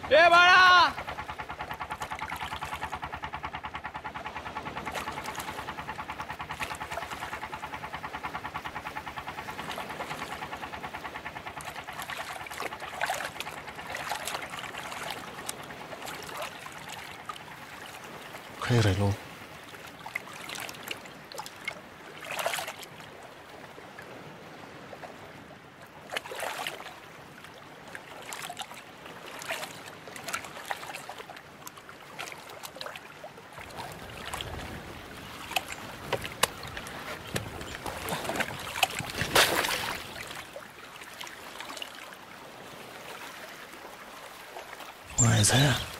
ए बाळा काय राहिलो Isaiah.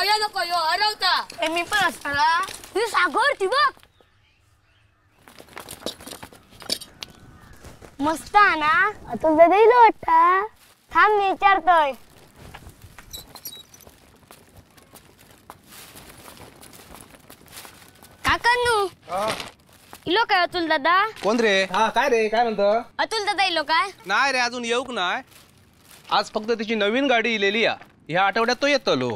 या नको यो हरवता मी पण असताना ही सागर ती बघ मस्त आहे ना तुझं दिलं वाटतं थांब मी विचारतोय काकांनू इलो काय अतुल दादा कोण रे हा काय रे काय म्हणतो अतुल दादा इलो काय नाही रे अजून येऊक नाही आज फक्त तिची नवीन गाडी इलेली या ह्या आठवड्यात तो येतलो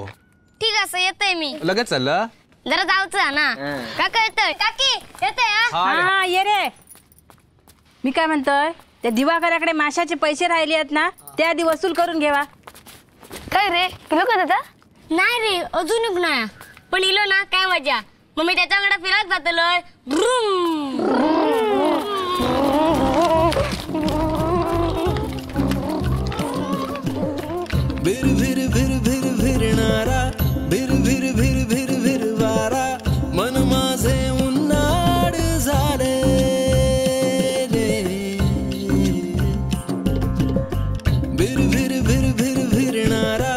ठीक आहे येतोय मी लगेच चाललं जरा जाऊचं ना काका येतोय काकी येतोय हा ये रे मी काय म्हणतोय त्या दिवाकराकडे माशाचे पैसे राहिले आहेत ना ते आधी वसूल करून घेवा काय रे किलो का दादा नाही रे अजून नाही पण इलो ना काय मजा मग मी त्याच्याकडे फिरत जातलोय भिर भिर भिर भिर भिरणारा भिर भिर भिर भिर भिर वारा मन माझे उन्हाळ झाले भिर भिर भिर भिर भिरणारा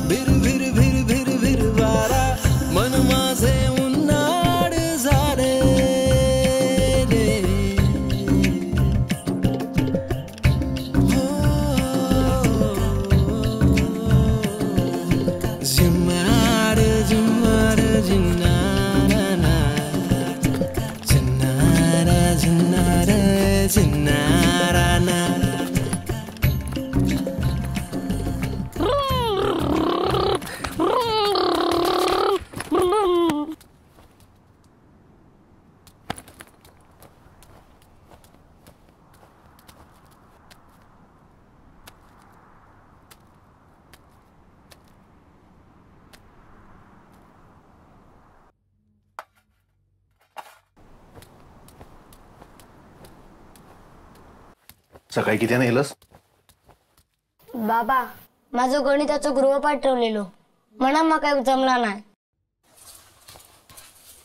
भिर भिर भिर भिर भिर वारा मन माझे उन्हाळ झाले सकाळी किती नेलस बाबा माझं गणिताचं गृहपाठ ठेवलेलो म्हणा मग काय जमला नाही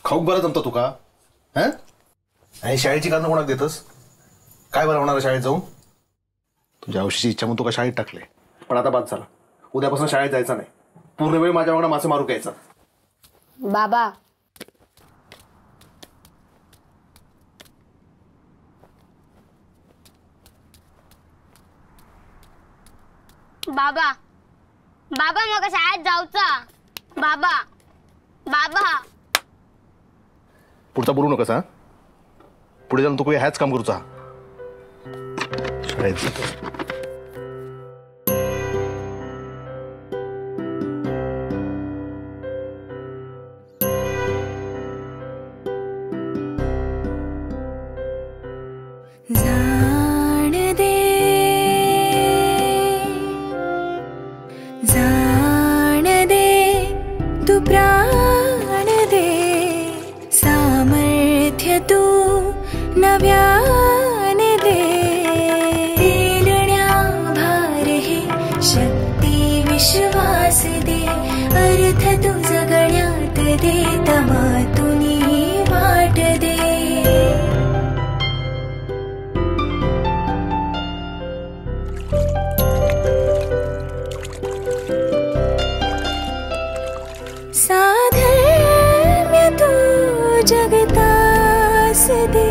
खाऊक बरं जमतं तुका हं आणि शाळेची कारणं कोणाक देतस काय बरं होणार शाळेत जाऊन तुझ्या औषधीची इच्छा म्हणून तुका शाळेत टाकले पण आता बाद झाला उद्यापासून शाळेत जायचा नाही पूर्ण वेळ माझ्या वांगडा मासे मारू घ्यायचा बाबा बाबा बाबा मग शाळेत जाऊचा बाबा बाबा पुढचा बोलू नकोस हा पुढे जाऊन तू ह्याच काम करूचा शाळेत जातो प्राण दे सामर्थ्य तू नव्यान दे तेलण्या भार हे शक्ती विश्वास दे अर्थ तू जगण्यात दे तमातुनी वाट दे साधर्म्य तू जगतास दे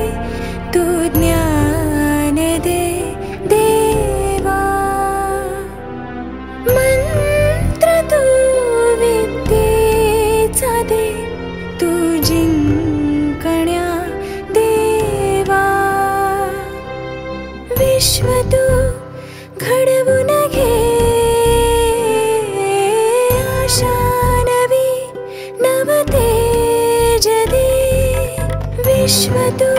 आशानवी नवतेज दे विश्व तू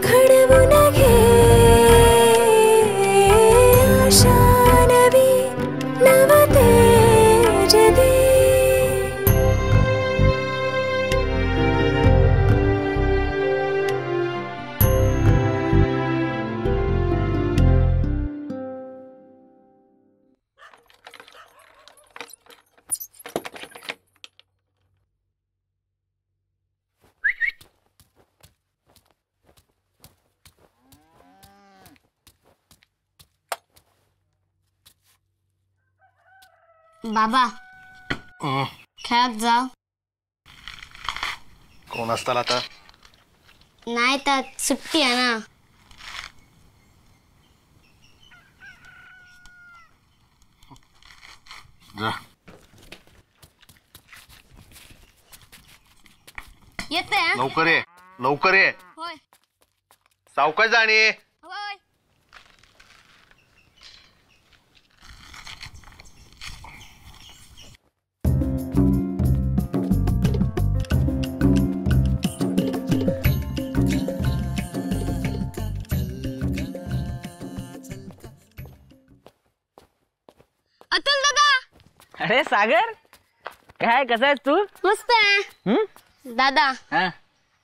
घडवून घे आशानवी नवतेज दे बाबा खेळात जा. कोण असताल आता? नाही तर सुट्टी आहे ना. जा. येते. लवकर ये, लवकर ये. होय सावकाश जाणे. होय. अतुल दादा. अरे सागर, काय कसा आहेस तू? मस्त आहे. दादा हा?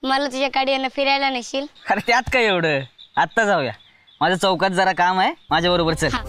मला तुझ्या गाडीनं फिरायला नेशील? अरे त्यात काय एवढं, आत्ता जाऊया. माझ्या चौकात जरा काम आहे, माझ्या बरोबर चल. हा.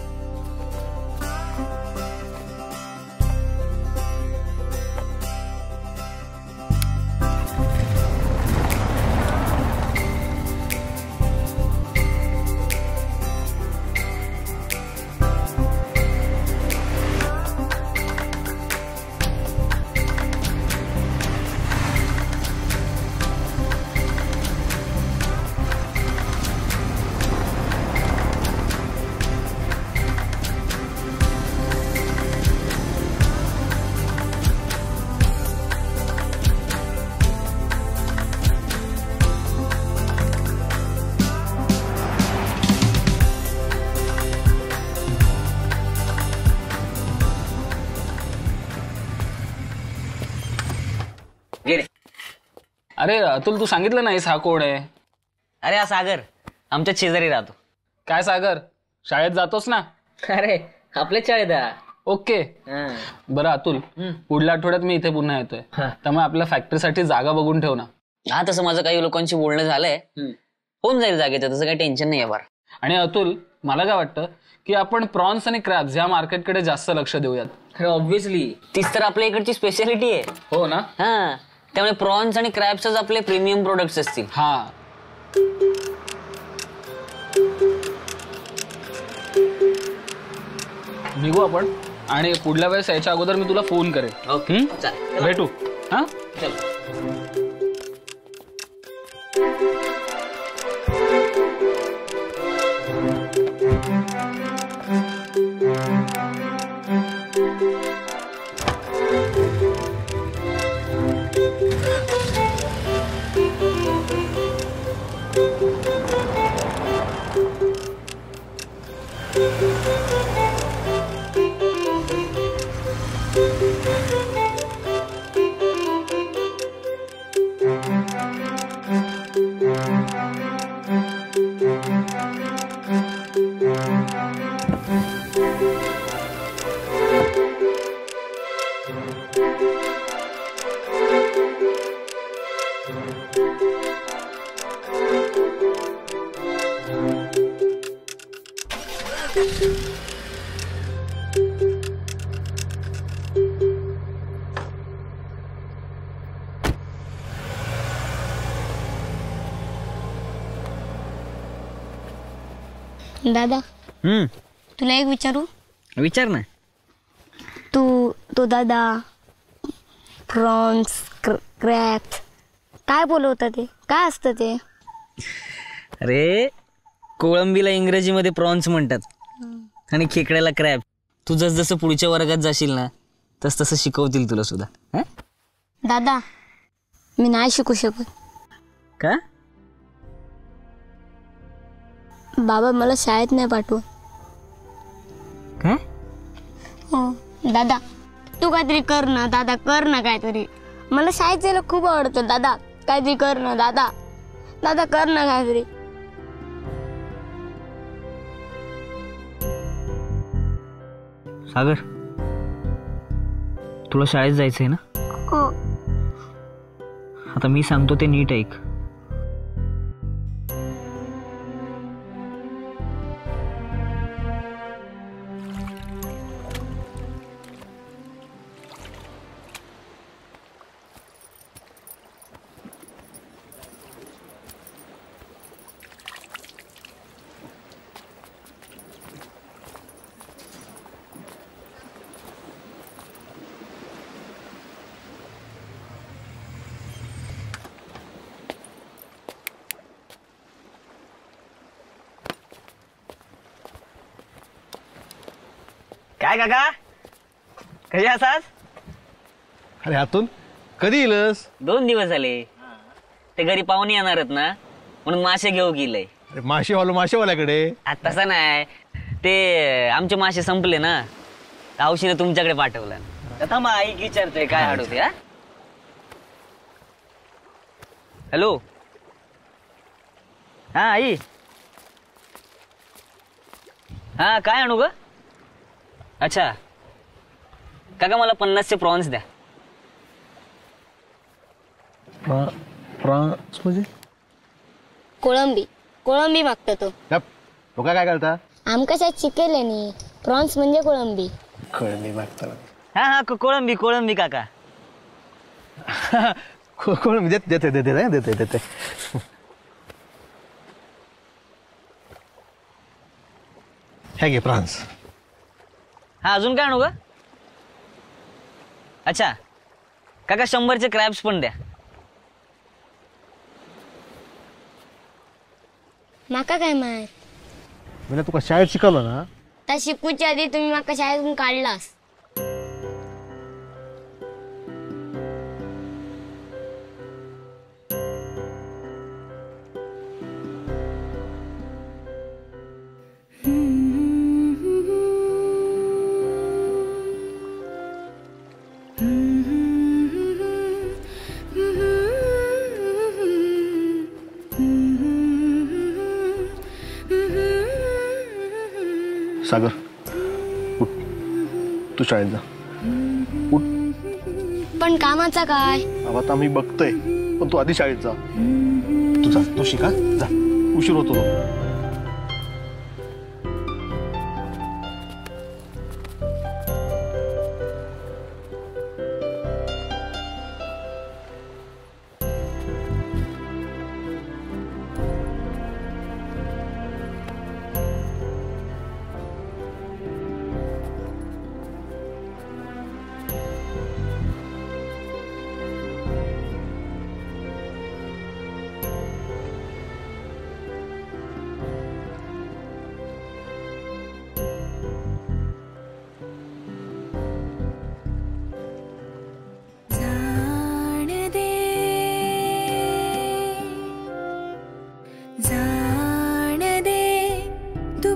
अरे अतुल, तू सांगितलं नाहीस हा कोण आहे? अरे हा सागर आमच्या शेजारी राहतो. काय सागर, शाळेत जातोस ना? अरे आपल्या शाळेत आहे. ओके. बरं अतुल, पुढल्या आठवड्यात मी इथे पुन्हा येतोय, त्यामुळे आपल्या फॅक्टरीसाठी जागा बघून ठेव ना. हा, तसं माझं काही लोकांशी बोलणं झालंय, होऊन जाईल जागेचं, तसं काही टेन्शन नाही आहे बरं. आणि अतुल, मला काय वाटतं की आपण प्रॉन्स आणि क्रॅब्स या मार्केटकडे जास्त लक्ष देऊयात. अरे ऑब्व्हियसली तीच तर आपल्या इकडची स्पेशालिटी आहे. हो ना? हा, त्यामुळे प्रॉन्स आणि क्रॅब्सच आपले प्रीमियम प्रोडक्ट्स असतील. हा. निघू आपण, आणि पुढल्या वेळेस यायच्या अगोदर मी तुला फोन करेन. ओके, भेटू. हा, चल. दादा, तुला एक विचारू? विचार ना. तो दादा प्रॉन्स क्रॅब्स काय बोलवतं, ते काय असतं ते? अरे कोळंबीला इंग्रजीमध्ये प्रॉन्स म्हणतात आणि खेकड्याला क्रॅब. तू जसं पुढच्या वर्गात जाशील ना तसं शिकवतील तुला सुद्धा. हा दादा, मी नाही शिकू शकत. का? बाबा मला शाळेत नाही पाठवत. काय? हो दादा, तू काहीतरी कर ना दादा, कर ना काहीतरी. मला शाळेत जायला खूप आवडतं दादा, काहीतरी कर ना दादा. दादा कर ना काहीतरी. सागर, तुला शाळेत जायचंय ना? हो. आता मी सांगतो ते नीट ऐक. काय काका, कशी असास? अरे हातून कधी येलस? 2 दिवस झाले. ते घरी पाहुणे येणार आहेत ना, म्हणून मासे घेऊ गेले. अरे माशेवाल्याकडे. तसं नाही, ते आमचे मासे संपले ना, औशीने तुमच्याकडे पाठवलं. आता मग आई विचारतोय काय अडवते. हा, हॅलो. हा आई. हा काय आणू ग? अच्छा काका, मला 50चे प्रॉन्स द्या. प्रॉन्स म्हणजे? कोळंबी. कोळंबी मागतो तो. तो काय घालता? आमका शाळेत शिकेले नी, प्रॉन्स म्हणजे कोळंबी. कोळंबी मागता. हा हा कोळंबी कोळंबी काका. कोळंबी देते देते देते देते. हे घे प्रॉन्स. हा अजून काय आणू ग? अच्छा काका, 100चे क्रॅब्स पण द्या. माका काय माहित? म्हणजे तुका शाळेत शिकवलं ना? त्या शिकूच्या आधी तुम्ही माका शाळेतून काढलास. सागर उठ, तू शाळेत जा. उठ. पण कामाचा काय? आता मी बघतोय, पण तू आधी शाळेत जा. तू जा, तू शिका जा, उशीर होतो.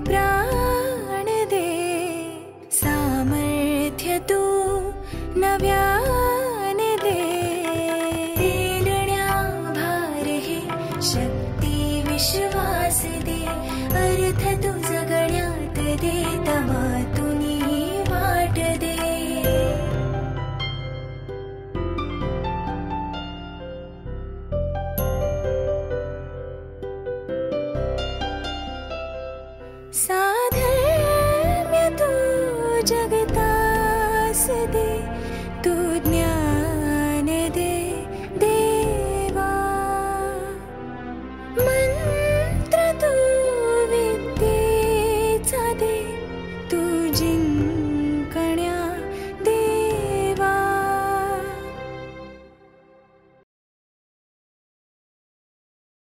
प्राण दे, सामर्थ्य तू नव्या